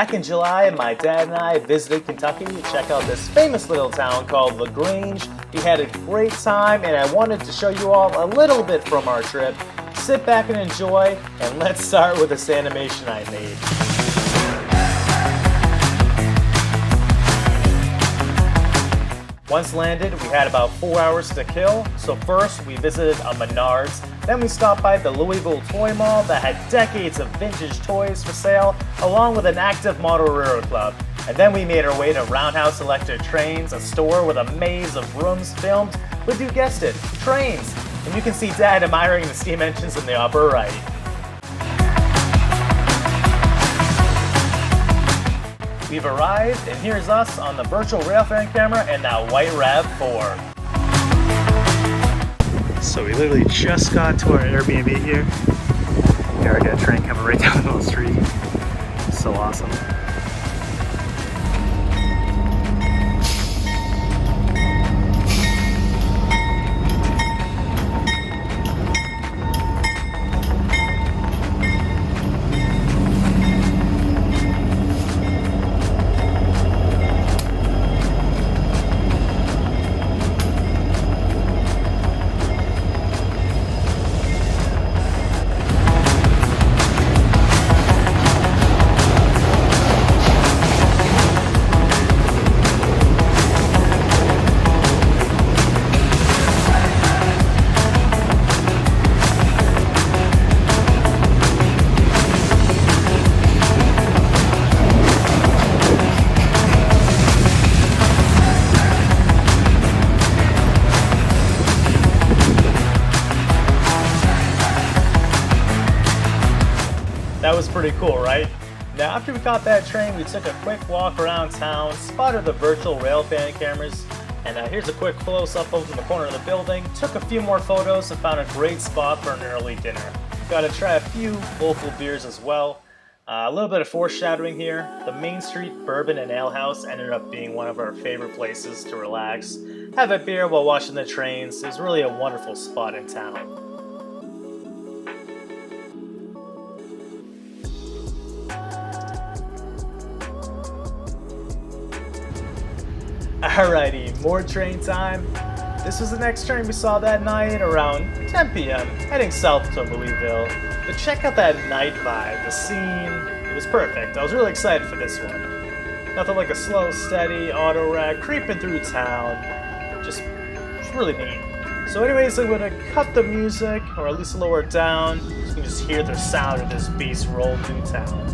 Back in July, my dad and I visited Kentucky to check out this famous little town called Grange. We had a great time, and I wanted to show you all a little bit from our trip. Sit back and enjoy, and let's start with this animation I made. Once landed, we had about 4 hours to kill, so first we visited a Menards, then we stopped by the Louisville Toy Mall that had decades of vintage toys for sale, along with an active model railroad club. And then we made our way to Roundhouse Electric Trains, a store with a maze of rooms filmed with, you guessed it, trains. And you can see Dad admiring the steam engines in the upper right. We've arrived, and here's us on the Virtual Railfan camera and that white RAV4. So we literally just got to our Airbnb here. Here I got a train coming right down the street. So awesome. That was pretty cool, right? Now after we caught that train, we took a quick walk around town, spotted the Virtual Railfan cameras, and here's a quick close-up over in the corner of the building. Took a few more photos and found a great spot for an early dinner. Got to try a few local beers as well. A little bit of foreshadowing here. The Main Street Bourbon and Ale House ended up being one of our favorite places to relax, have a beer while watching the trains. It's really a wonderful spot in town. Alrighty, more train time. This was the next train we saw that night around 10 p.m. heading south to Louisville. But check out that night vibe, the scene, it was perfect. I was really excited for this one. Nothing like a slow, steady auto rack creeping through town. Just really neat. So anyways, I'm gonna cut the music, or at least lower it down, so you can just hear the sound of this beast roll through town.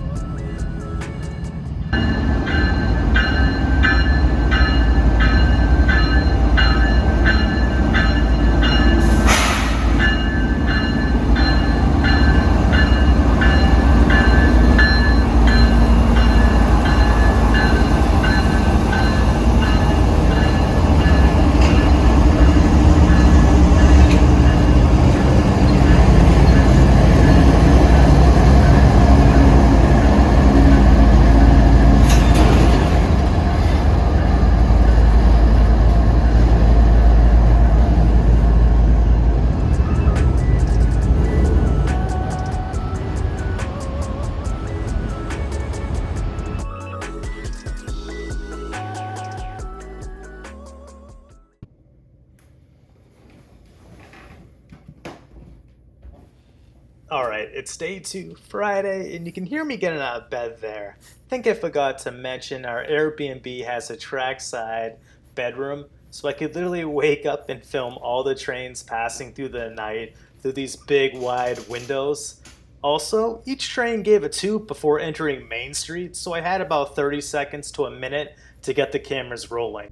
Alright, it's day 2, Friday, and you can hear me getting out of bed there. I think I forgot to mention our Airbnb has a trackside bedroom, so I could literally wake up and film all the trains passing through the night through these big wide windows. Also, each train gave a toot before entering Main Street, so I had about 30 seconds to a minute to get the cameras rolling.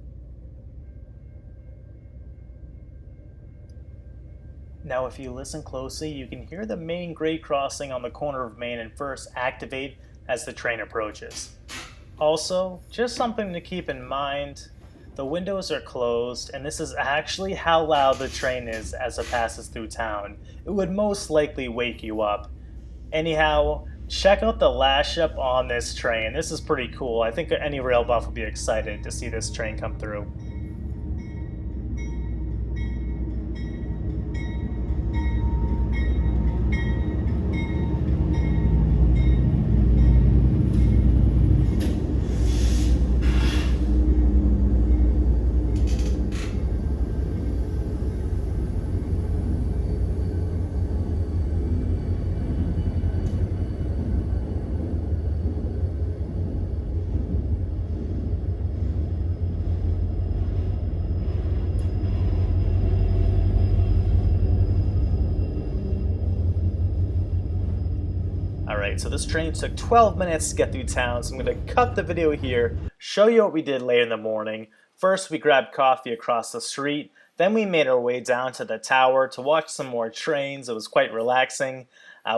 Now if you listen closely, you can hear the main grade crossing on the corner of Main and First activate as the train approaches. Also, just something to keep in mind, the windows are closed, and this is actually how loud the train is as it passes through town. It would most likely wake you up. Anyhow, check out the lash up on this train. This is pretty cool. I think any rail buff would be excited to see this train come through. Alright, so this train took 12 minutes to get through town, so I'm going to cut the video here, show you what we did later in the morning. First, we grabbed coffee across the street, then we made our way down to the tower to watch some more trains. It was quite relaxing.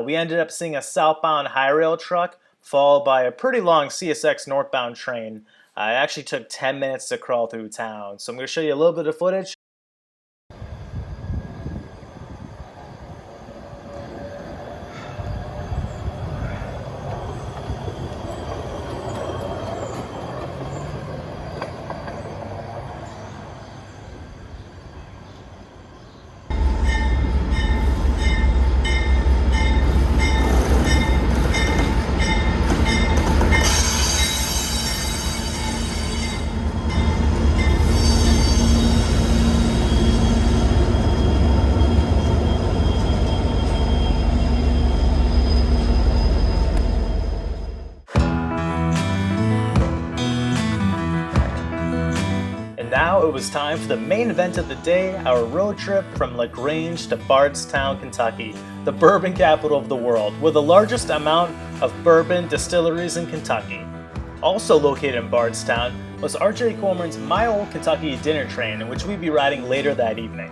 We ended up seeing a southbound high rail truck, followed by a pretty long CSX northbound train. It actually took 10 minutes to crawl through town, so I'm going to show you a little bit of footage. Now it was time for the main event of the day, our road trip from Grange to Bardstown, Kentucky, the bourbon capital of the world, with the largest amount of bourbon distilleries in Kentucky. Also located in Bardstown was R.J. Corman's My Old Kentucky dinner train, in which we'd be riding later that evening.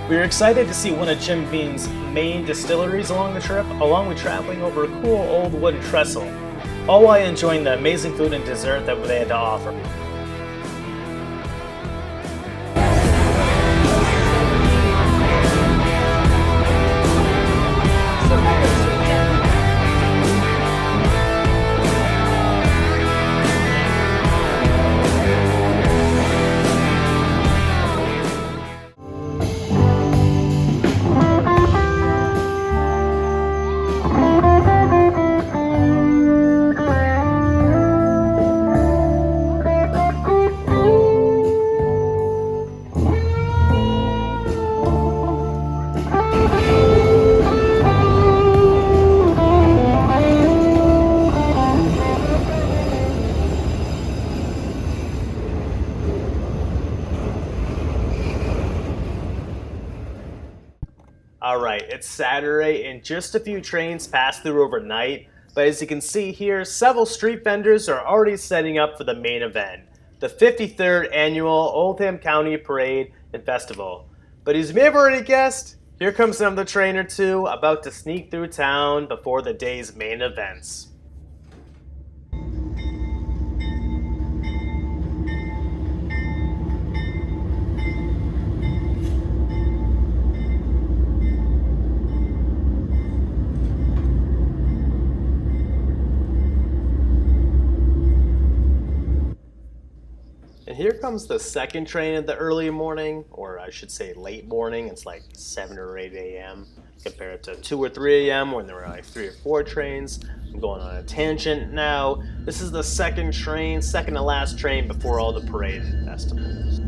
We were excited to see one of Jim Beam's main distilleries along the trip, along with traveling over a cool old wooden trestle, all while enjoying the amazing food and dessert that they had to offer. Alright, it's Saturday and just a few trains passed through overnight, but as you can see here, several street vendors are already setting up for the main event, the 53rd annual Oldham County Parade and Festival. But as you may have already guessed, here comes another train or two about to sneak through town before the day's main events. And here comes the second train in the early morning, or I should say late morning. It's like 7 or 8 a.m. compared to 2 or 3 a.m. when there were like 3 or 4 trains. I'm going on a tangent now. This is the second train, second to last train before all the parade and festivals.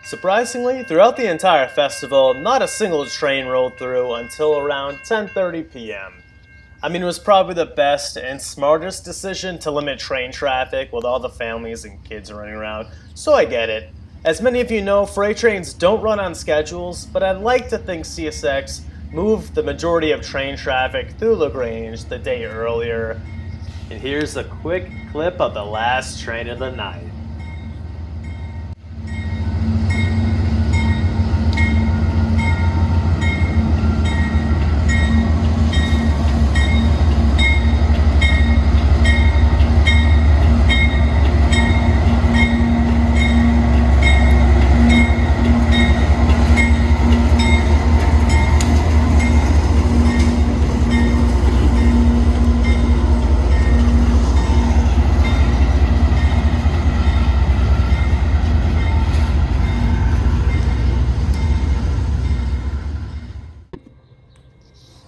Surprisingly, throughout the entire festival, not a single train rolled through until around 10:30 p.m. I mean, it was probably the best and smartest decision to limit train traffic with all the families and kids running around, so I get it. As many of you know, freight trains don't run on schedules, but I'd like to think CSX moved the majority of train traffic through Grange the day earlier. And here's a quick clip of the last train of the night.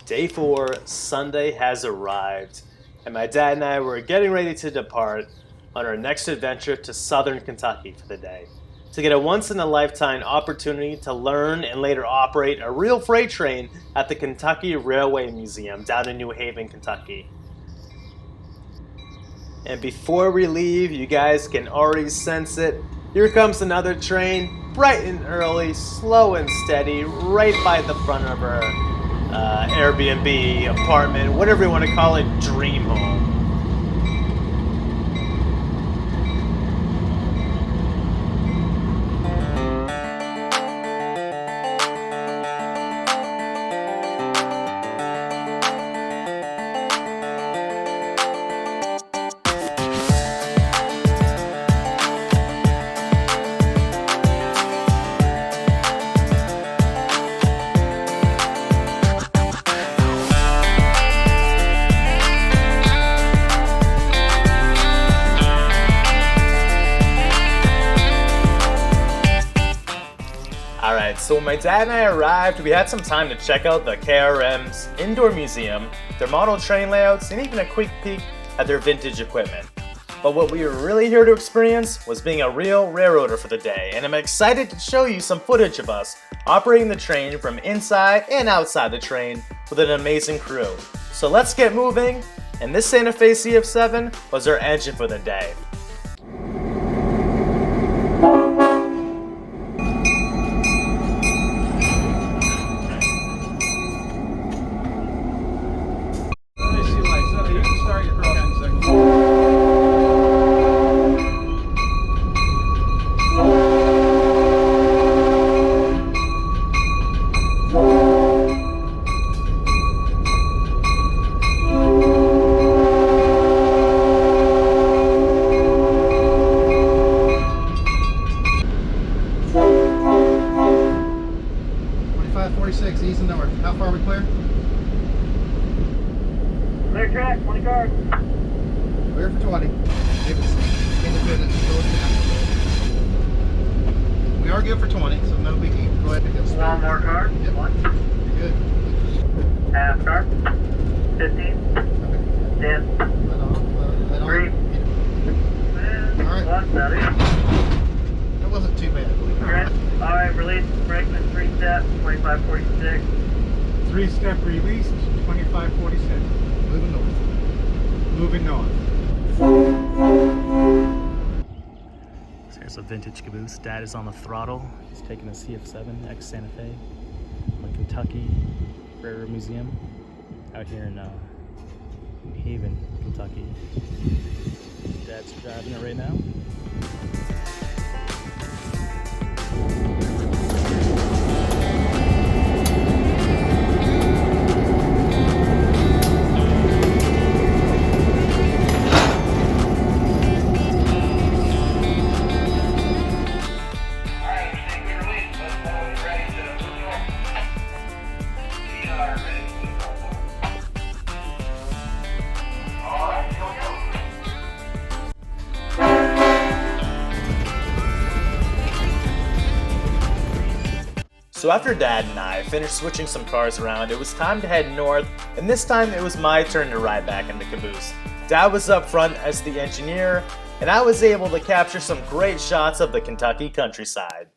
Day 4, Sunday has arrived, and my dad and I were getting ready to depart on our next adventure to southern Kentucky for the day, to get a once-in-a-lifetime opportunity to learn and later operate a real freight train at the Kentucky Railway Museum down in New Haven, Kentucky. And before we leave, you guys can already sense it. Here comes another train, bright and early, slow and steady, right by the front of our Airbnb, apartment, whatever you want to call it, dream home. Alright, so when my dad and I arrived, we had some time to check out the KRM's indoor museum, their model train layouts, and even a quick peek at their vintage equipment. But what we were really here to experience was being a real railroader for the day, and I'm excited to show you some footage of us operating the train from inside and outside the train with an amazing crew. So let's get moving, and this Santa Fe CF7 was our engine for the day. Easy north. How far are we clear? Clear track, 20 cars. Clear for 20. If it's independent, slow it down. We are good for 20, so no biggie. Go ahead and get started. One more car. Yep. One. Good. Half car. 15. Okay. 10. Let on. 3. Yeah. All right. 1. That is. That wasn't too bad. Correct. Alright, release. Brakeman 3-step. 2546. 3-step released, 2546. Moving north. Moving north. So here's a vintage caboose. Dad is on the throttle. He's taking a CF7 ex Santa Fe from the Kentucky Railroad Museum out here in Haven, Kentucky. Dad's driving it right now. So after Dad and I finished switching some cars around, it was time to head north, and this time it was my turn to ride back in the caboose. Dad was up front as the engineer, and I was able to capture some great shots of the Kentucky countryside.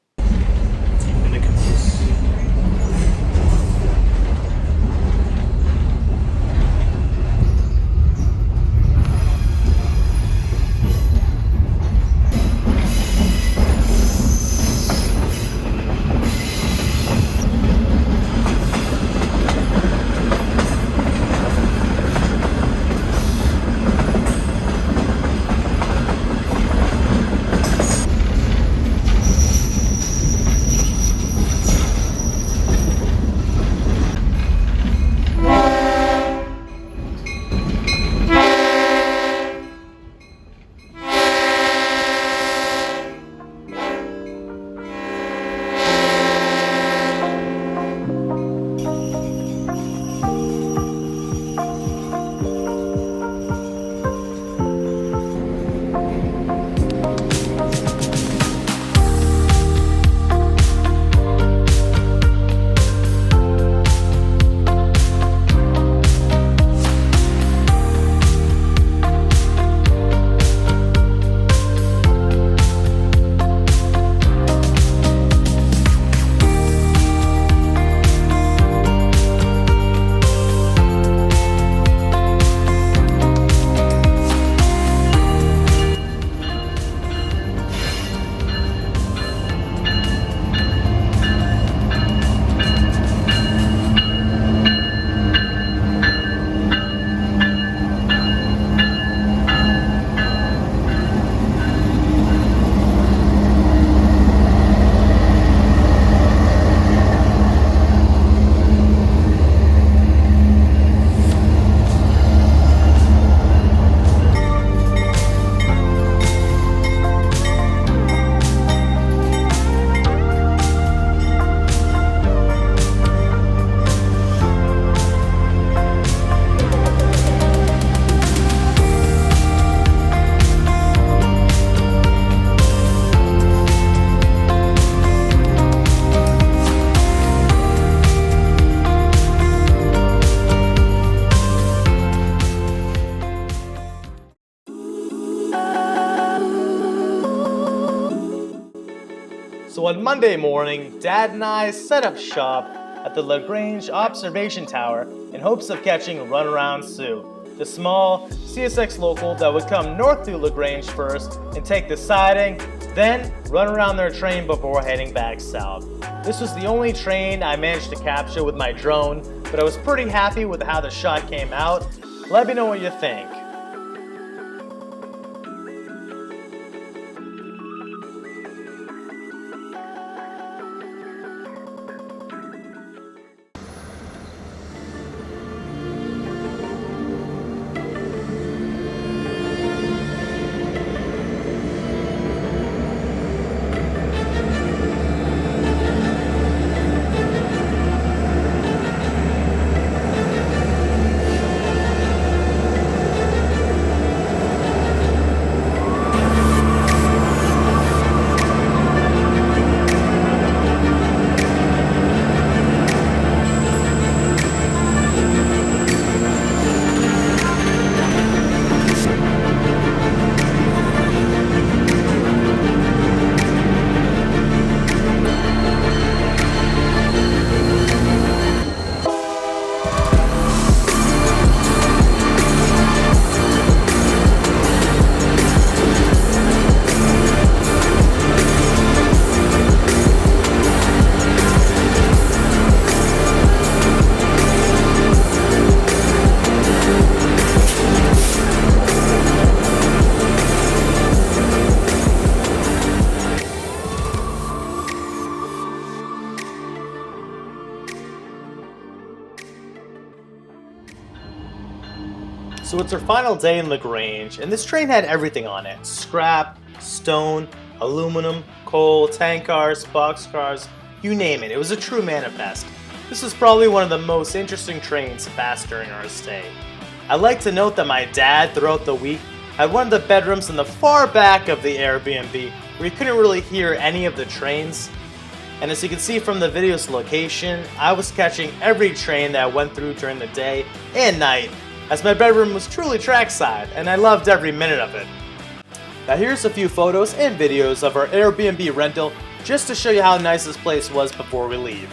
So on Monday morning, Dad and I set up shop at the Grange observation tower in hopes of catching Runaround Sue, the small CSX local that would come north through Grange first and take the siding, then run around their train before heading back south. This was the only train I managed to capture with my drone, but I was pretty happy with how the shot came out. Let me know what you think. So it's our final day in Grange, and this train had everything on it. Scrap, stone, aluminum, coal, tank cars, boxcars, you name it. It was a true manifest. This was probably one of the most interesting trains passed during our stay. I'd like to note that my dad, throughout the week, had one of the bedrooms in the far back of the Airbnb where you couldn't really hear any of the trains. And as you can see from the video's location, I was catching every train that went through during the day and night, as my bedroom was truly trackside, and I loved every minute of it. Now here's a few photos and videos of our Airbnb rental, just to show you how nice this place was before we leave.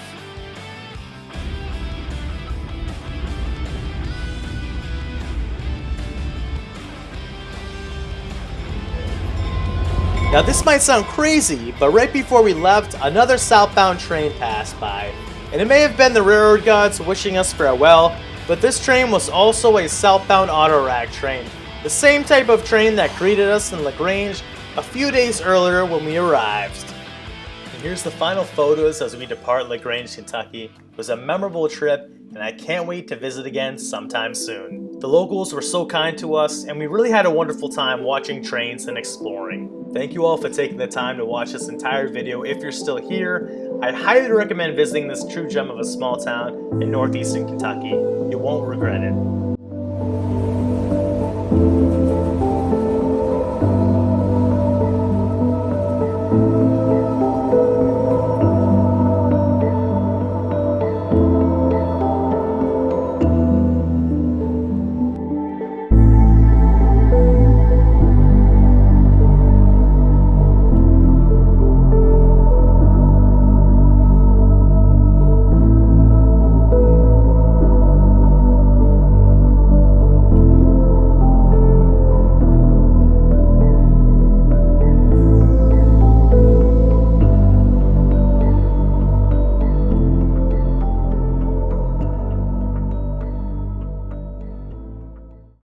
Now this might sound crazy, but right before we left, another southbound train passed by. And it may have been the railroad gods wishing us farewell, but this train was also a southbound auto-rack train, the same type of train that greeted us in Grange a few days earlier when we arrived. And here's the final photos as we depart Grange, Kentucky. It was a memorable trip, and I can't wait to visit again sometime soon. The locals were so kind to us, and we really had a wonderful time watching trains and exploring. Thank you all for taking the time to watch this entire video. If you're still here, I highly recommend visiting this true gem of a small town in northeastern Kentucky. You won't regret it.